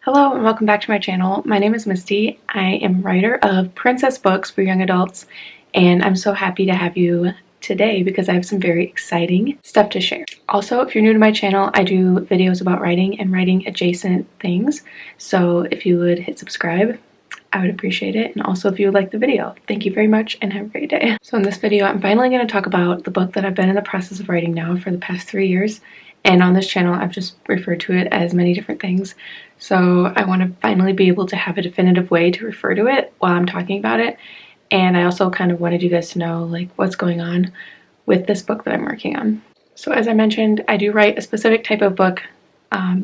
Hello and welcome back to my channel. My name is Misty. I am a writer of princess books for young adults, and I'm so happy to have you today because I have some very exciting stuff to share. Also, if you're new to my channel, I do videos about writing and writing adjacent things, so if you would hit subscribe, I would appreciate it. And also if you would like the video, thank you very much and have a great day. So in this video, I'm finally going to talk about the book that I've been in the process of writing now for the past 3 years. And on this channel, I've just referred to it as many different things. So I want to finally be able to have a definitive way to refer to it while I'm talking about it. And I also kind of wanted you guys to know like what's going on with this book that I'm working on. So as I mentioned, I do write a specific type of book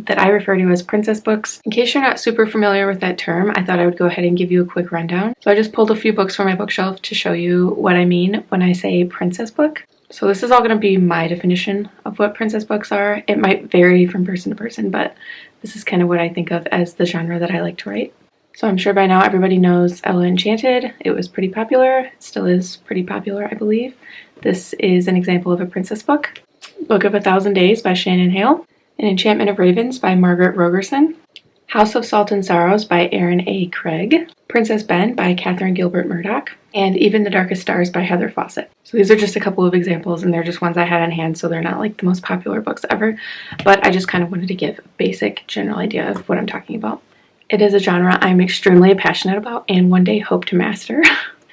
that I refer to as princess books. In case you're not super familiar with that term, I thought I would go ahead and give you a quick rundown. So I just pulled a few books from my bookshelf to show you what I mean when I say princess book. So this is all going to be my definition of what princess books are. It might vary from person to person, but this is kind of what I think of as the genre that I like to write. So I'm sure by now everybody knows Ella Enchanted. It was pretty popular. It still is pretty popular, I believe. This is an example of a princess book. Book of a Thousand Days by Shannon Hale. An Enchantment of Ravens by Margaret Rogerson. House of Salt and Sorrows by Aaron A. Craig. Princess Ben by Catherine Gilbert Murdoch. And Even the Darkest Stars by Heather Fawcett. So these are just a couple of examples, and they're just ones I had on hand, so they're not like the most popular books ever, but I just kind of wanted to give a basic general idea of what I'm talking about. It is a genre I'm extremely passionate about and one day hope to master.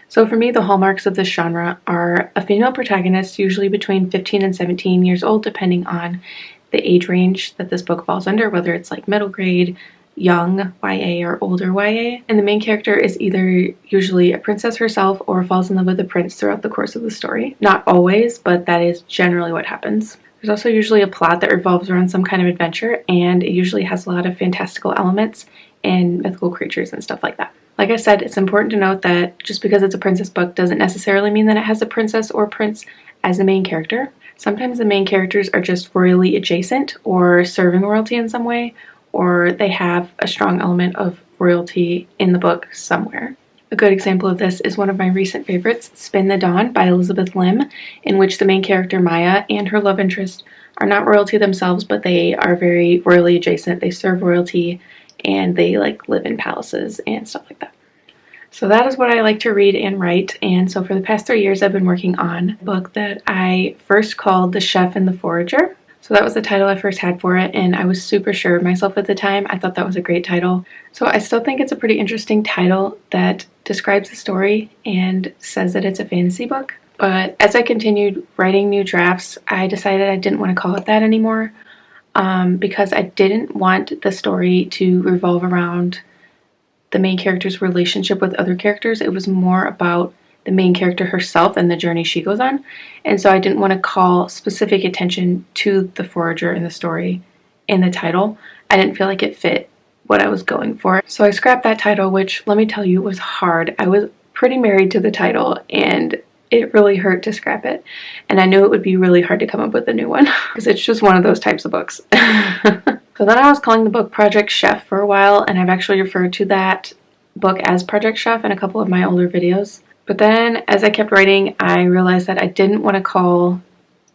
So for me, the hallmarks of this genre are a female protagonist, usually between 15 and 17 years old, depending on the age range that this book falls under, whether it's like middle grade, young YA, or older YA. And the main character is either usually a princess herself or falls in love with a prince throughout the course of the story. Not always, but that is generally what happens. There's also usually a plot that revolves around some kind of adventure, and it usually has a lot of fantastical elements and mythical creatures and stuff like that. Like I said, it's important to note that just because it's a princess book doesn't necessarily mean that it has a princess or prince as the main character. Sometimes the main characters are just royally adjacent or serving royalty in some way, or they have a strong element of royalty in the book somewhere. A good example of this is one of my recent favorites, Spin the Dawn by Elizabeth Lim, in which the main character Maya and her love interest are not royalty themselves, but they are very royally adjacent. They serve royalty and they like live in palaces and stuff like that. So that is what I like to read and write, and so for the past 3 years I've been working on a book that I first called The Chef and the Forager. So that was the title I first had for it, and I was super sure of myself at the time. I thought that was a great title. So I still think it's a pretty interesting title that describes the story and says that it's a fantasy book. But as I continued writing new drafts, I decided I didn't want to call it that anymore because I didn't want the story to revolve around the main character's relationship with other characters. It was more about the main character herself and the journey she goes on. And so I didn't want to call specific attention to the forager in the story in the title. I didn't feel like it fit what I was going for. So I scrapped that title, which let me tell you was hard. I was pretty married to the title and it really hurt to scrap it. And I knew it would be really hard to come up with a new one because it's just one of those types of books. So then I was calling the book Project Chef for a while, and I've actually referred to that book as Project Chef in a couple of my older videos. But then as I kept writing, I realized that I didn't want to call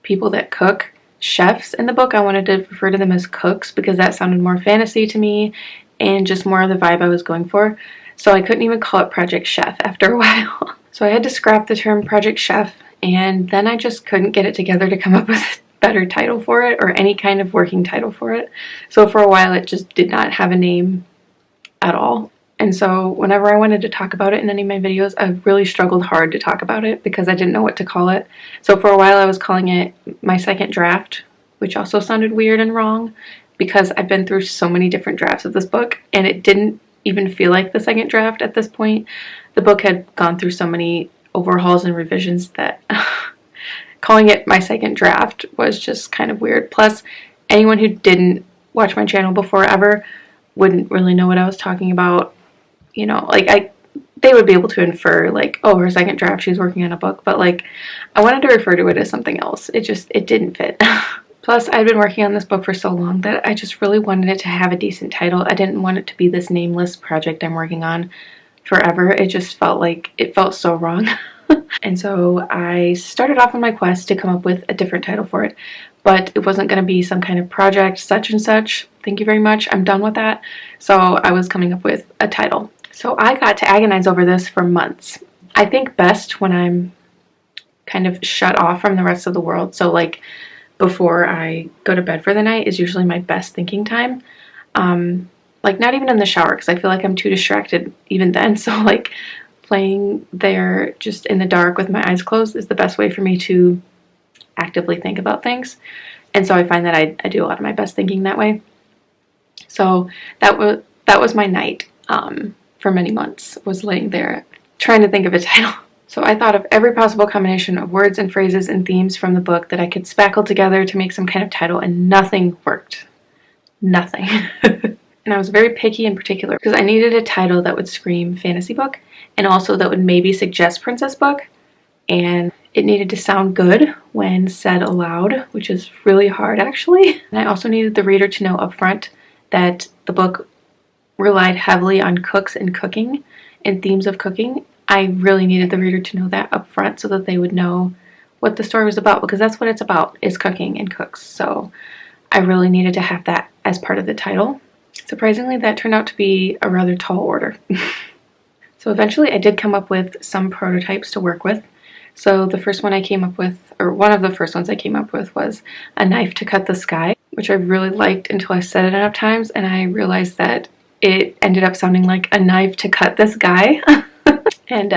people that cook chefs in the book. I wanted to refer to them as cooks because that sounded more fantasy to me and just more of the vibe I was going for. So I couldn't even call it Project Chef after a while. So I had to scrap the term Project Chef, and then I just couldn't get it together to come up with a better title for it or any kind of working title for it. So for a while it just did not have a name at all. And so whenever I wanted to talk about it in any of my videos, I really struggled hard to talk about it because I didn't know what to call it. So for a while I was calling it My Second Draft, which also sounded weird and wrong because I've been through so many different drafts of this book and it didn't even feel like the second draft at this point. The book had gone through so many overhauls and revisions that calling it My Second Draft was just kind of weird. Plus, anyone who didn't watch my channel before ever wouldn't really know what I was talking about. You know, like they would be able to infer like, oh, her second draft, she's working on a book, but like I wanted to refer to it as something else. It didn't fit. Plus, I'd been working on this book for so long that I just really wanted it to have a decent title. I didn't want it to be this nameless project I'm working on forever. It just felt like, it felt so wrong. And so I started off on my quest to come up with a different title for it. but it wasn't going to be some kind of project such and such. Thank you very much. I'm done with that. So I was coming up with a title. So I got to agonize over this for months. I think best when I'm kind of shut off from the rest of the world. So like before I go to bed for the night is usually my best thinking time. Like not even in the shower, because I feel like I'm too distracted even then. So like playing there just in the dark with my eyes closed is the best way for me to actively think about things. And so I find that I do a lot of my best thinking that way. So that was my night for many months, was laying there trying to think of a title. So I thought of every possible combination of words and phrases and themes from the book that I could spackle together to make some kind of title, and nothing worked. Nothing. And I was very picky in particular because I needed a title that would scream fantasy book and also that would maybe suggest princess book, and it needed to sound good when said aloud, which is really hard actually. And I also needed the reader to know up front that the book relied heavily on cooks and cooking and themes of cooking. I really needed the reader to know that up front so that they would know what the story was about, because that's what it's about, is cooking and cooks. So I really needed to have that as part of the title. Surprisingly, that turned out to be a rather tall order. So eventually I did come up with some prototypes to work with. So the first one I came up with, or one of the first ones I came up with, was a knife to cut the sky, which I really liked until I said it enough times and I realized that it ended up sounding like a knife to cut this guy. And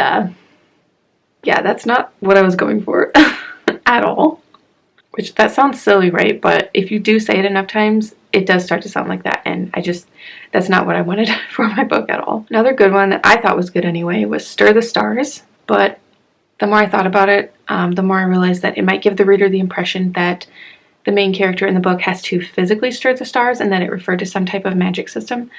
yeah, that's not what I was going for at all. Which, that sounds silly, right? But if you do say it enough times, it does start to sound like that. And that's not what I wanted for my book at all. Another good one that I thought was good anyway was Stir the Stars. But the more I thought about it, the more I realized that it might give the reader the impression that the main character in the book has to physically stir the stars and that it referred to some type of magic system.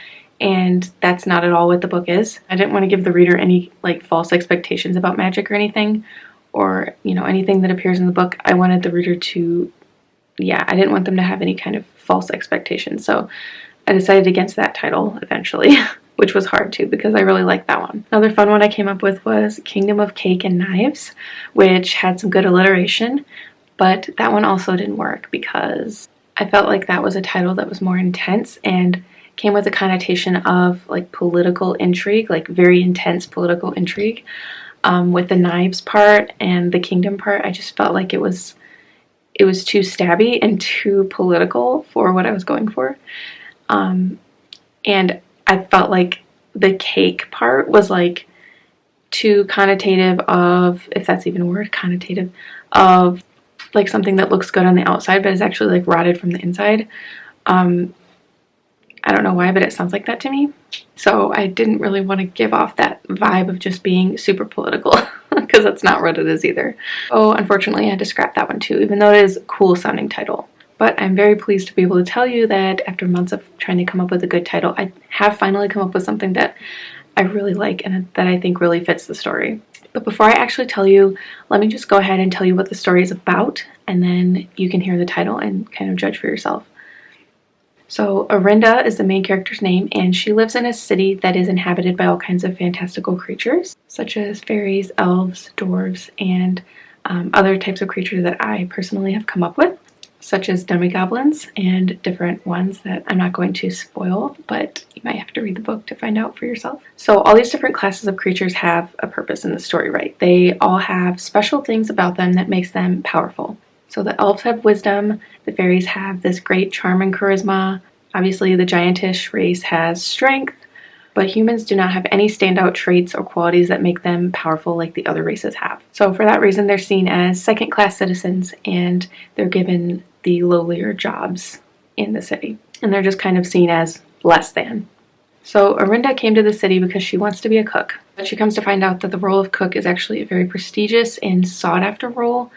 And that's not at all what the book is. I didn't want to give the reader any like false expectations about magic or anything, or anything that appears in the book. I wanted the reader to, I didn't want them to have any kind of false expectations. So I decided against that title eventually, which was hard too because I really liked that one. Another fun one I came up with was Kingdom of Cake and Knives, which had some good alliteration, but that one also didn't work because I felt like that was a title that was more intense and came with a connotation of like political intrigue, like very intense political intrigue. With the knives part and the kingdom part, I just felt like it was too stabby and too political for what I was going for. And I felt like the cake part was like too connotative of, if that's even a word, connotative of like something that looks good on the outside but is actually like rotted from the inside. I don't know why, but it sounds like that to me. So I didn't really want to give off that vibe of just being super political because that's not what it is either. Oh, unfortunately I had to scrap that one too, even though it is a cool sounding title. But I'm very pleased to be able to tell you that after months of trying to come up with a good title, I have finally come up with something that I really like and that I think really fits the story. But before I actually tell you, let me just go ahead and tell you what the story is about, and then you can hear the title and kind of judge for yourself. So Orinda is the main character's name, and she lives in a city that is inhabited by all kinds of fantastical creatures, such as fairies, elves, dwarves, and other types of creatures that I personally have come up with, such as demi-goblins and different ones that I'm not going to spoil, but you might have to read the book to find out for yourself. So all these different classes of creatures have a purpose in the story, right? They all have special things about them that makes them powerful. So the elves have wisdom, the fairies have this great charm and charisma, obviously the giantish race has strength, but humans do not have any standout traits or qualities that make them powerful like the other races have. So for that reason, they're seen as second-class citizens and they're given the lowlier jobs in the city. And they're just kind of seen as less than. So Orinda came to the city because she wants to be a cook. But she comes to find out that the role of cook is actually a very prestigious and sought-after role,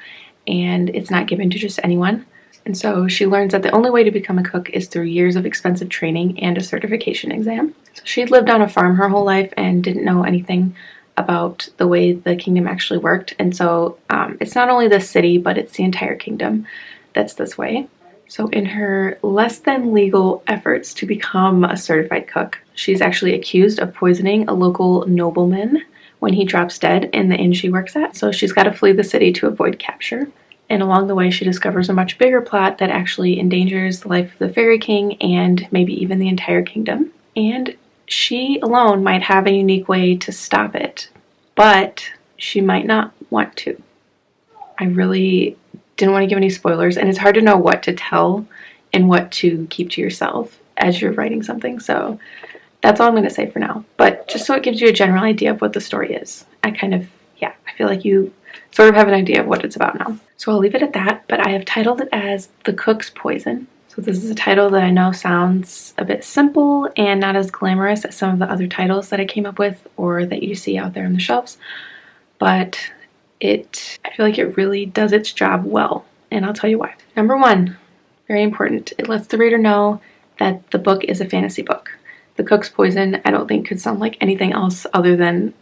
and it's not given to just anyone. And so she learns that the only way to become a cook is through years of expensive training and a certification exam. So she'd lived on a farm her whole life and didn't know anything about the way the kingdom actually worked. And so it's not only the city, but it's the entire kingdom that's this way. So in her less than legal efforts to become a certified cook, she's actually accused of poisoning a local nobleman when he drops dead in the inn she works at. So she's got to flee the city to avoid capture. And along the way, she discovers a much bigger plot that actually endangers the life of the Fairy King and maybe even the entire kingdom. And she alone might have a unique way to stop it, but she might not want to. I really didn't want to give any spoilers, and it's hard to know what to tell and what to keep to yourself as you're writing something, so that's all I'm going to say for now. But just so it gives you a general idea of what the story is, I feel like you sort of have an idea of what it's about now. So I'll leave it at that, but I have titled it as The Cook's Poison. So this is a title that I know sounds a bit simple and not as glamorous as some of the other titles that I came up with or that you see out there on the shelves, but I feel like it really does its job well, and I'll tell you why. Number one, very important, it lets the reader know that the book is a fantasy book. The Cook's Poison, I don't think could sound like anything else other than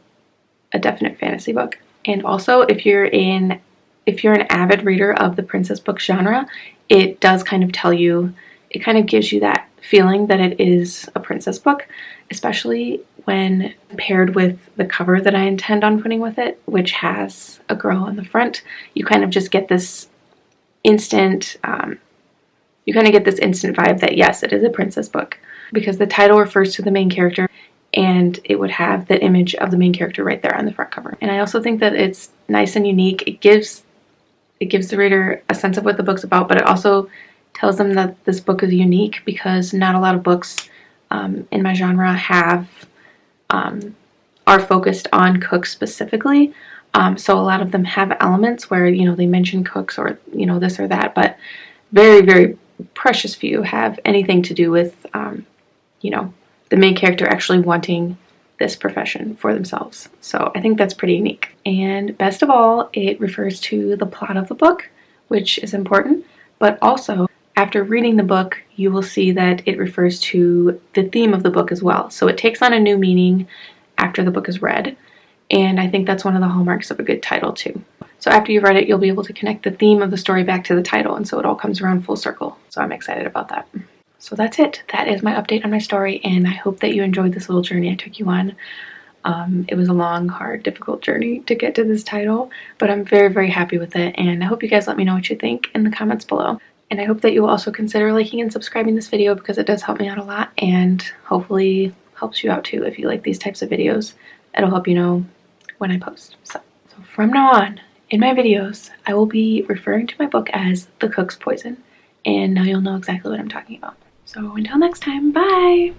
a definite fantasy book. And also, if you're an avid reader of the princess book genre, it does kind of tell you, it kind of gives you that feeling that it is a princess book, especially when paired with the cover that I intend on putting with it, which has a girl on the front. You kind of just get this instant, vibe that yes, it is a princess book, because the title refers to the main character, and it would have the image of the main character right there on the front cover. And I also think that it's nice and unique. It gives the reader a sense of what the book's about, but it also tells them that this book is unique because not a lot of books in my genre are focused on cooks specifically. So a lot of them have elements where, they mention cooks or, this or that, but very, very precious few have anything to do with, the main character actually wanting this profession for themselves. So I think that's pretty unique. And best of all, it refers to the plot of the book, which is important, but also after reading the book, you will see that it refers to the theme of the book as well. So it takes on a new meaning after the book is read, and I think that's one of the hallmarks of a good title too. So after you've read it, you'll be able to connect the theme of the story back to the title, and so it all comes around full circle. So I'm excited about that. So that's it. That is my update on my story, and I hope that you enjoyed this little journey I took you on. It was a long, hard, difficult journey to get to this title, but I'm very, very happy with it, and I hope you guys let me know what you think in the comments below. And I hope that you will also consider liking and subscribing this video because it does help me out a lot, and hopefully helps you out too if you like these types of videos. It'll help you know when I post. So from now on, in my videos, I will be referring to my book as The Cook's Poison, and now you'll know exactly what I'm talking about. So until next time, bye!